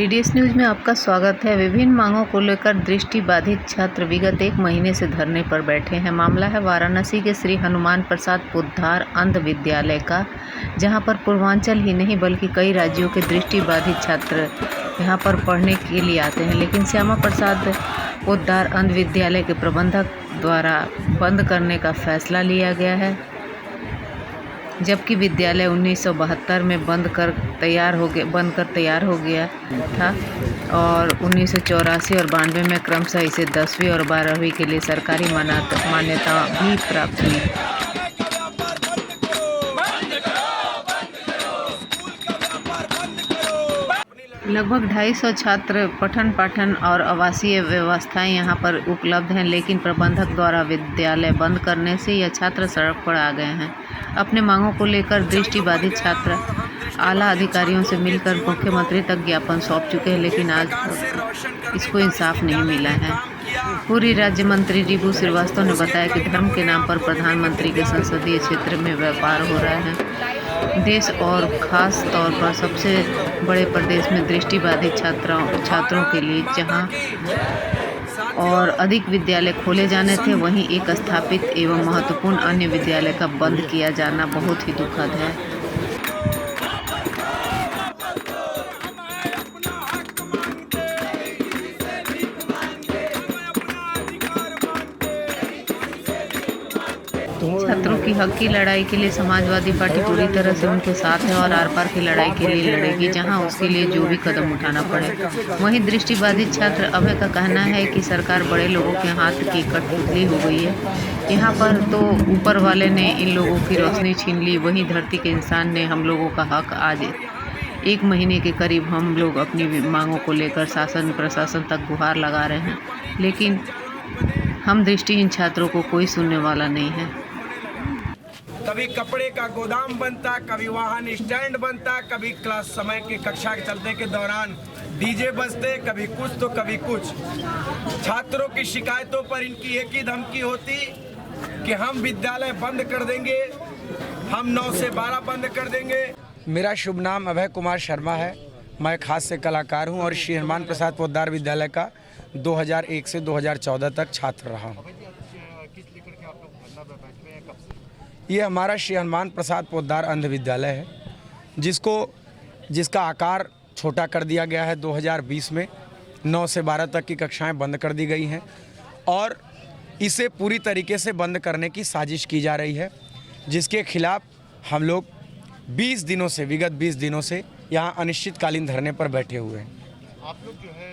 DDS news में आपका स्वागत है। विभिन्न मांगों को लेकर दृष्टिबाधित छात्र विगत 1 महीने से धरने पर बैठे हैं। मामला है वाराणसी के श्री हनुमान प्रसाद पोद्दार अंध विद्यालय का, जहां पर पूर्वांचल ही नहीं बल्कि कई राज्यों के दृष्टिबाधित छात्र यहां पर पढ़ने के लिए आते हैं, लेकिन श्यामा प्रसाद पोद्दार अंध विद्यालय के प्रबंधक द्वारा बंद करने का फैसला लिया गया है, जबकि विद्यालय 1972 में बंद कर तैयार हो गया था और 1984 और 92 में क्रमशः इसे 10वीं और 12वीं के लिए सरकारी मान्यता भी प्राप्त हुई। लगभग 250 छात्र पठन पाठन और आवासीय व्यवस्थाएं यहां पर उपलब्ध हैं, लेकिन प्रबंधक द्वारा विद्यालय बंद करने से यह छात्र सड़क पर आ गए हैं। अपने मांगों को लेकर दृष्टिबाधित छात्र आला अधिकारियों से मिलकर मुख्यमंत्री तक ज्ञापन सौंप चुके हैं, लेकिन आज तक इसको इंसाफ नहीं मिला है। पूर्व राज्य मंत्री रिबू श्रीवास्तव ने बताया कि धर्म के नाम पर प्रधानमंत्री के संसदीय क्षेत्र में व्यापार हो रहा है। देश और खास तौर पर सबसे बड़े प्रदेश में दृष्टिबाधित छात्रों के लिए जहां और अधिक विद्यालय खोले जाने थे, वहीं एक स्थापित एवं महत्वपूर्ण अन्य विद्यालय का बंद किया जाना बहुत ही दुखद है। छात्रों की हक की लड़ाई के लिए समाजवादी पार्टी पूरी तरह से उनके साथ है और आर पार की लड़ाई के लिए लड़ेगी, जहां उसके लिए जो भी कदम उठाना पड़े। वहीं दृष्टिबाधित छात्र अभय का कहना है कि सरकार बड़े लोगों के हाथ की कठपुतली हो गई है। यहाँ पर तो ऊपर वाले ने इन लोगों की रोशनी छीन ली, वहीं धरती के इंसान ने हम लोगों का हक। आज 1 महीने के करीब हम लोग अपनी मांगों को लेकर शासन प्रशासन तक गुहार लगा रहे हैं, लेकिन हम दृष्टिहीन छात्रों को कोई सुनने वाला नहीं है। कभी कपड़े का गोदाम बनता, कभी वाहन स्टैंड बनता, कभी क्लास समय के कक्षा चलने के दौरान डीजे बजते, कभी कुछ तो कभी कुछ। छात्रों की शिकायतों पर इनकी एक ही धमकी होती कि हम विद्यालय बंद कर देंगे, हम 9 से 12 बंद कर देंगे। मेरा शुभ नाम अभय कुमार शर्मा है। मैं खास से कलाकार हूं और श्री हनुमान प्रसाद पोद्दार विद्यालय का 2001 से 2014 तक छात्र रहा हूं। ये हमारा श्री हनुमान प्रसाद पोद्दार अंध विद्यालय है, जिसका आकार छोटा कर दिया गया है। 2020 में 9 से 12 तक की कक्षाएं बंद कर दी गई हैं और इसे पूरी तरीके से बंद करने की साजिश की जा रही है, जिसके खिलाफ हम लोग विगत 20 दिनों से यहाँ अनिश्चितकालीन धरने पर बैठे हुए हैं। आप लोग जो है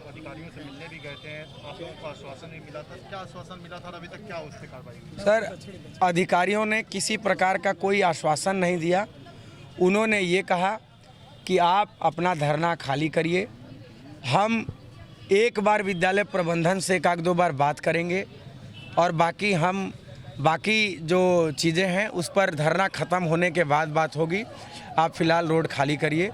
अधिकारियों से मिलने भी गए थे, आप लोगों को आश्वासन नहीं मिला था, क्या आश्वासन मिला था और अभी तक क्या उस पर कार्रवाई हुई? सर, अधिकारियों ने किसी प्रकार का कोई आश्वासन नहीं दिया। उन्होंने ये कहा कि आप अपना धरना खाली करिए, हम एक बार विद्यालय प्रबंधन से 1-2 बार बात करेंगे और बाकी जो चीज़ें हैं उस पर धरना ख़त्म होने के बाद बात होगी। आप फ़िलहाल रोड खाली करिए।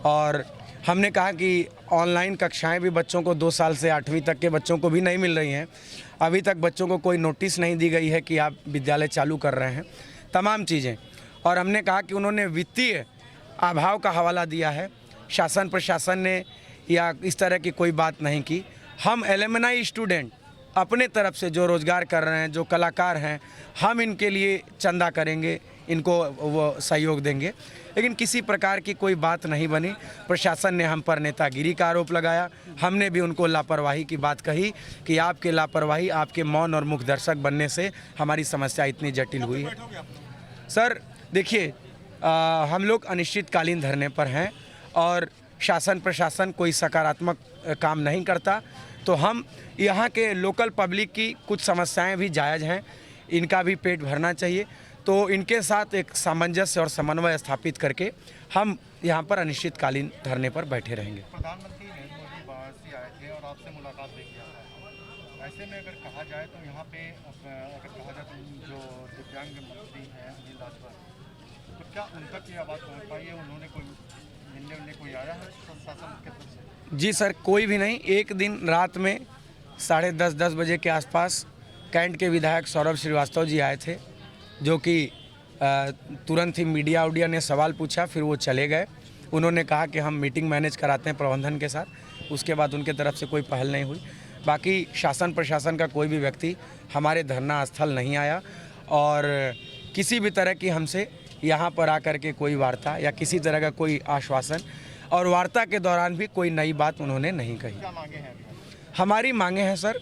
और हमने कहा कि ऑनलाइन कक्षाएं भी बच्चों को 2 साल से 8वीं तक के बच्चों को भी नहीं मिल रही हैं। अभी तक बच्चों को कोई नोटिस नहीं दी गई है कि आप विद्यालय चालू कर रहे हैं, तमाम चीज़ें। और हमने कहा कि उन्होंने वित्तीय अभाव का हवाला दिया है, शासन प्रशासन ने या इस तरह की कोई बात नहीं की। हम एलुमनाई स्टूडेंट अपने तरफ से जो रोज़गार कर रहे हैं, जो कलाकार हैं, हम इनके लिए चंदा करेंगे, इनको वो सहयोग देंगे, लेकिन किसी प्रकार की कोई बात नहीं बनी। प्रशासन ने हम पर नेतागिरी का आरोप लगाया। हमने भी उनको लापरवाही की बात कही कि आपके लापरवाही, आपके मौन और मुख दर्शक बनने से हमारी समस्या इतनी जटिल हुई है। सर देखिए, हम लोग अनिश्चितकालीन धरने पर हैं और शासन प्रशासन कोई सकारात्मक काम नहीं करता, तो हम यहाँ के लोकल पब्लिक की कुछ समस्याएं भी जायज़ हैं, इनका भी पेट भरना चाहिए। तो इनके साथ एक सामंजस्य और समन्वय स्थापित करके हम यहाँ पर अनिश्चितकालीन धरने पर बैठे रहेंगे। प्रधानमंत्री नरेंद्र मोदी बाहर से आए थे और आपसे मुलाकात भी किया था। ऐसे में अगर कहा जाए तो यहाँ पे जो दिव्यांग मंत्री हैं अनिल राजभर, तो क्या उन तक ये आवाज़ पहुँच पाई है? उन्होंने कोई आया है प्रशासन की तरफ से? जी सर, कोई भी नहीं। एक दिन रात में 10:30 बजे के आसपास कैंट के विधायक सौरभ श्रीवास्तव जी आए थे, जो कि तुरंत ही मीडिया ने सवाल पूछा, फिर वो चले गए। उन्होंने कहा कि हम मीटिंग मैनेज कराते हैं प्रबंधन के साथ, उसके बाद उनके तरफ से कोई पहल नहीं हुई। बाकी शासन प्रशासन का कोई भी व्यक्ति हमारे धरना स्थल नहीं आया और किसी भी तरह की हमसे यहाँ पर आकर के कोई वार्ता या किसी तरह का कोई आश्वासन, और वार्ता के दौरान भी कोई नई बात उन्होंने नहीं कही। क्या मांगे हैं? हमारी मांगे हैं सर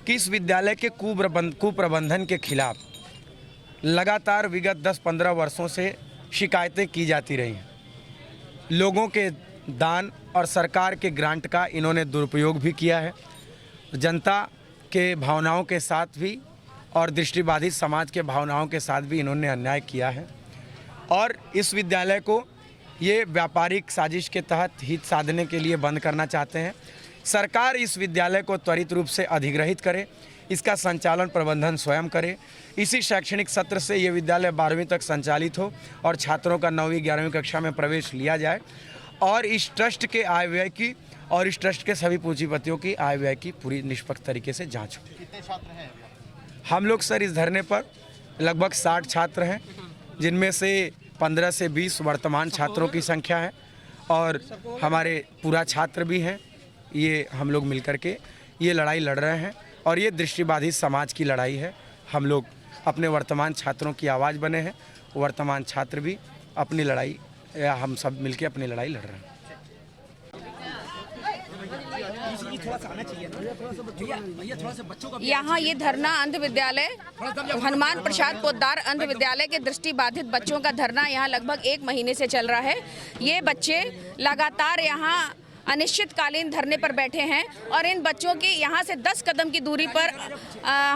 कि इस विद्यालय के कुप्रबंधन के खिलाफ लगातार विगत 10-15 वर्षों से शिकायतें की जाती रही हैं। लोगों के दान और सरकार के ग्रांट का इन्होंने दुरुपयोग भी किया है। जनता के भावनाओं के साथ भी और दृष्टिबाधित समाज के भावनाओं के साथ भी इन्होंने अन्याय किया है और इस विद्यालय को ये व्यापारिक साजिश के तहत हित साधने के लिए बंद करना चाहते हैं। सरकार इस विद्यालय को त्वरित रूप से अधिग्रहित करे, इसका संचालन प्रबंधन स्वयं करे। इसी शैक्षणिक सत्र से ये विद्यालय 12वीं तक संचालित हो और छात्रों का 9वीं 11वीं कक्षा में प्रवेश लिया जाए और इस ट्रस्ट के आय व्यय की और इस ट्रस्ट के सभी पूंजीपतियों की आय व्यय की पूरी निष्पक्ष तरीके से जांच हो। कितने छात्र हैं? हम लोग सर इस धरने पर लगभग 60 छात्र हैं, जिनमें से 15 से 20 वर्तमान छात्रों की संख्या है और हमारे पूरा छात्र भी हैं। ये हम लोग मिलकर के ये लड़ाई लड़ रहे हैं और ये दृष्टिबाधित समाज की लड़ाई है। हम लोग अपने वर्तमान छात्रों की आवाज़ बने हैं, वर्तमान छात्र भी अपनी लड़ाई या हम सब मिलके अपनी लड़ाई लड़ रहे हैं। यहाँ ये धरना अंध विद्यालय हनुमान प्रसाद पोद्दार अंध विद्यालय के दृष्टिबाधित बच्चों का धरना यहाँ लगभग 1 महीने से चल रहा है। ये बच्चे लगातार यहाँ अनिश्चितकालीन धरने पर बैठे हैं और इन बच्चों की यहाँ से 10 कदम की दूरी पर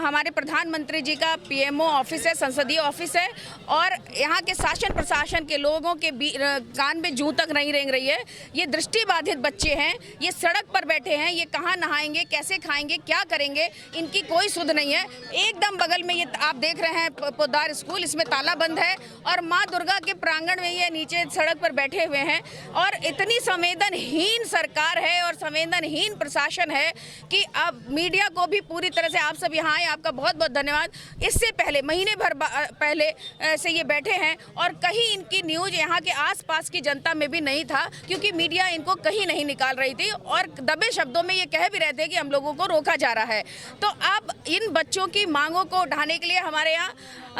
हमारे प्रधानमंत्री जी का पीएमओ ऑफिस है, संसदीय ऑफिस है और यहाँ के शासन प्रशासन के लोगों के कान में जूं तक नहीं रेंग रही है। ये दृष्टिबाधित बच्चे हैं, ये सड़क पर बैठे हैं, ये कहाँ नहाएंगे, कैसे खाएंगे, क्या करेंगे, इनकी कोई सुध नहीं है। एकदम बगल में ये आप देख रहे हैं पोद्दार स्कूल, इसमें ताला बंद है और माँ दुर्गा के प्रांगण में ये नीचे सड़क पर बैठे हुए हैं और इतनी संवेदनहीन सरकार है और संवेदनहीन प्रशासन है कि अब मीडिया को भी पूरी तरह से, आप सब यहाँ आए, आपका बहुत बहुत धन्यवाद। इससे पहले महीने भर पहले से ये बैठे हैं और कहीं इनकी न्यूज़ यहाँ के आसपास की जनता में भी नहीं था क्योंकि मीडिया इनको कहीं नहीं निकाल रही थी और दबे शब्दों में ये कह भी रहे थे कि हम लोगों को रोका जा रहा है। तो अब इन बच्चों की मांगों को उठाने के लिए हमारे यहाँ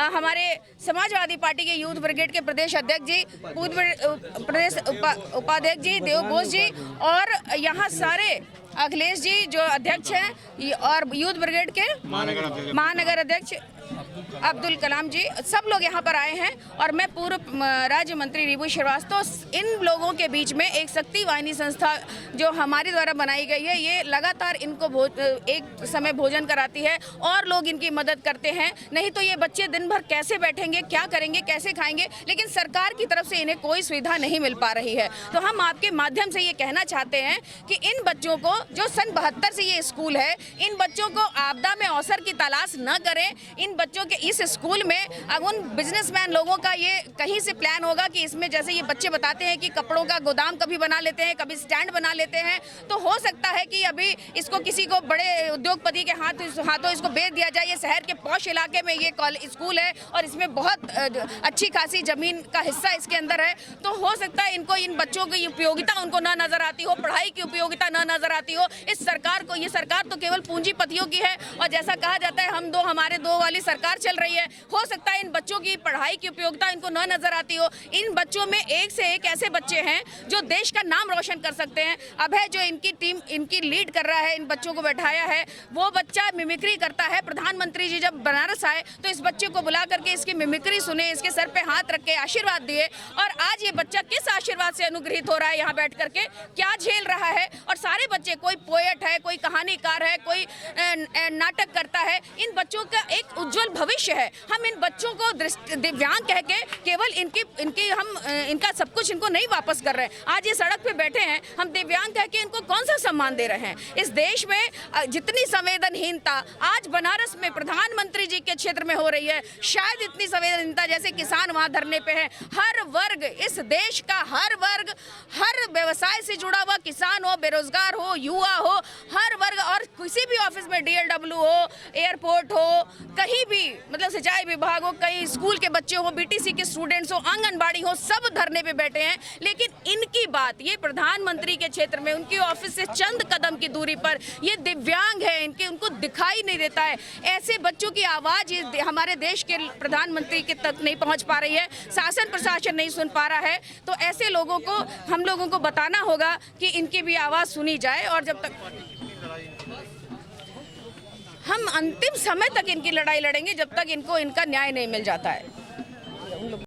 हमारे समाजवादी पार्टी के यूथ ब्रिगेड के प्रदेश अध्यक्ष जी, प्रदेश उपाध्यक्ष जी देव बोस जी और यहाँ सारे अखिलेश जी जो अध्यक्ष हैं और यूथ ब्रिगेड के महानगर अध्यक्ष अब्दुल कलाम जी, सब लोग यहाँ पर आए हैं और मैं पूर्व राज्य मंत्री रिबू श्रीवास्तव, इन लोगों के बीच में एक शक्ति वाहिनी संस्था जो हमारे द्वारा बनाई गई है, ये लगातार इनको एक समय भोजन कराती है और लोग इनकी मदद करते हैं। नहीं तो ये बच्चे दिन भर कैसे बैठेंगे, क्या करेंगे, कैसे खाएंगे, लेकिन सरकार की तरफ से इन्हें कोई सुविधा नहीं मिल पा रही है। तो हम आपके माध्यम से ये कहना चाहते हैं कि इन बच्चों को, जो सन 72 से ये स्कूल है, इन बच्चों को आपदा में अवसर की तलाश न करें। इन बच्चों के इस स्कूल में अब उन बिजनेसमैन लोगों का ये कहीं से प्लान होगा कि इसमें, जैसे ये बच्चे बताते हैं कि कपड़ों का गोदाम कभी बना लेते हैं, कभी स्टैंड बना लेते हैं, तो हो सकता है कि अभी इसको किसी को बड़े उद्योगपति के हाथों इसको बेच दिया जाए। ये शहर के पॉश इलाके में ये स्कूल है और इसमें बहुत अच्छी खासी जमीन का हिस्सा इसके अंदर है। तो हो सकता है इनको, इन बच्चों की उपयोगिता उनको ना नजर आती हो, पढ़ाई की उपयोगिता ना नजर आती हो। इस सरकार को, ये सरकार तो केवल पूंजीपतियों की है और जैसा कहा जाता है हम दो हमारे दो वाली सरकार चल रही है। हो सकता है इन बच्चों की पढ़ाई की उपयोगिता इनको न नजर आती हो। इन बच्चों में एक से एक ऐसे बच्चे हैं जो देश का नाम रोशन कर सकते हैं। अभय जो इनकी टीम इनकी लीड कर रहा है, इन बच्चों को बैठाया है, वो बच्चा मिमिक्री करता है। प्रधानमंत्री जी जब बनारस आए तो इस बच्चे को बुला करके इसकी मिमिक्री सुने, इसके सर पे हाथ रख के आशीर्वाद दिए और आज ये बच्चा किस आशीर्वाद से अनुग्रहित हो रहा है यहाँ बैठ करके, क्या झेल रहा है। और सारे बच्चे, कोई पोएट है, कोई कहानीकार है, कोई नाटक करता है। इन बच्चों का एक उज्जवल भविष्य है। हम इन बच्चों को दिव्यांग कह के केवल इनका सब कुछ इनको नहीं वापस कर रहे हैं। आज ये सड़क पे बैठे हैं, हम दिव्यांग कह के इनको कौन सा सम्मान दे रहे हैं। इस देश में जितनी संवेदनहीनता आज बनारस में प्रधानमंत्री जी के क्षेत्र में हो रही है, शायद इतनी संवेदनहीनता जैसे किसान वहां धरने पे है। हर वर्ग, इस देश का हर वर्ग, हर व्यवसाय से जुड़ा हुआ, किसान हो, बेरोजगार हो, युवा हो, हर वर्ग, और किसी भी ऑफिस में DLW हो, एयरपोर्ट हो, कहीं भी मतलब सिंचाई विभाग हो, कई स्कूल के बच्चे हो, बीटीसी के स्टूडेंट्स हो, आंगनबाड़ी हो, सब धरने पे बैठे हैं। लेकिन इनकी बात, ये प्रधानमंत्री के क्षेत्र में उनकी ऑफिस से चंद कदम की दूरी पर ये दिव्यांग है, उनको दिखाई नहीं देता है। ऐसे बच्चों की आवाज़ हमारे देश के प्रधानमंत्री के तक नहीं पहुंच पा रही है, शासन प्रशासन नहीं सुन पा रहा है। तो ऐसे लोगों को हम लोगों को बताना होगा कि इनकी भी आवाज़ सुनी जाए, और जब तक हम अंतिम समय तक इनकी लड़ाई लड़ेंगे, जब तक इनको इनका न्याय नहीं मिल जाता है।